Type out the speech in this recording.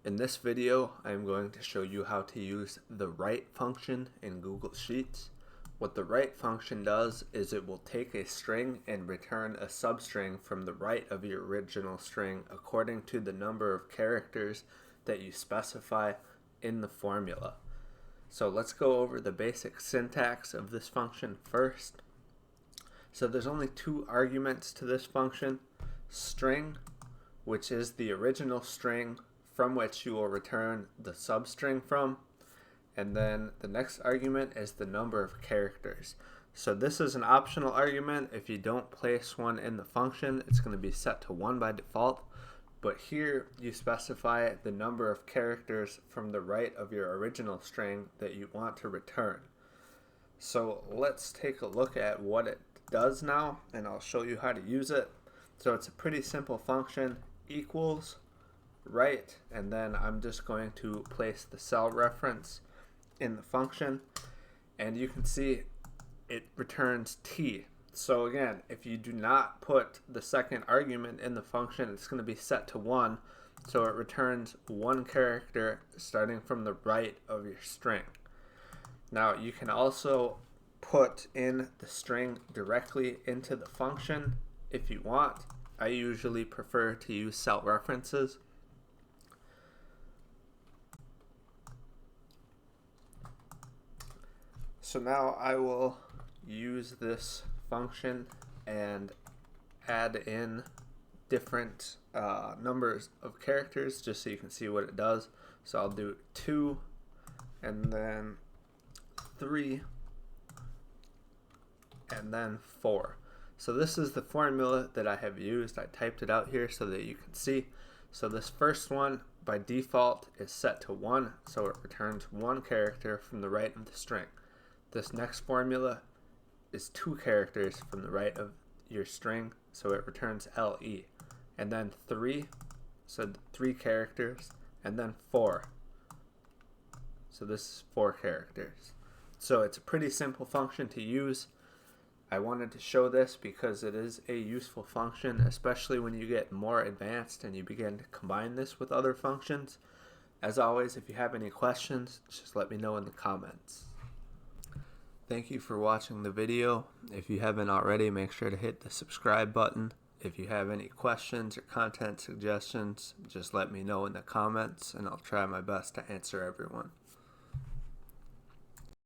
In this video, I'm going to show you how to use the write function in Google Sheets. What the write function does is it will take a string and return a substring from the right of your original string according to the number of characters that you specify in the formula. So let's go over the basic syntax of this function first. So there's only two arguments to this function: string, which is the original string from which you will return the substring from, and then the next argument is the number of characters. So this is an optional argument. If you don't place one in the function, it's going to be set to 1 by default, but here you specify the number of characters from the right of your original string that you want to return. So let's take a look at what it does now, and I'll show you how to use it. So it's a pretty simple function: equals write, and then I'm just going to place the cell reference in the function, and you can see it returns t. So again, if you do not put the second argument in the function, it's going to be set to 1, so it returns 1 character starting from the right of your string. Now you can also put in the string directly into the function if you want. I usually prefer to use cell references. So now I will use this function and add in different numbers of characters just so you can see what it does. So I'll do 2 and then 3 and then 4. So this is the formula that I have used. I typed it out here so that you can see. So this first one by default is set to 1, so it returns 1 character from the right of the string. This next formula is 2 characters from the right of your string, so it returns LE. And then 3, so 3 characters, and then 4. So this is 4 characters. So it's a pretty simple function to use. I wanted to show this because it is a useful function, especially when you get more advanced and you begin to combine this with other functions. As always, if you have any questions, just let me know in the comments. Thank you for watching the video. If you haven't already, make sure to hit the subscribe button. If you have any questions or content suggestions, just let me know in the comments and I'll try my best to answer everyone.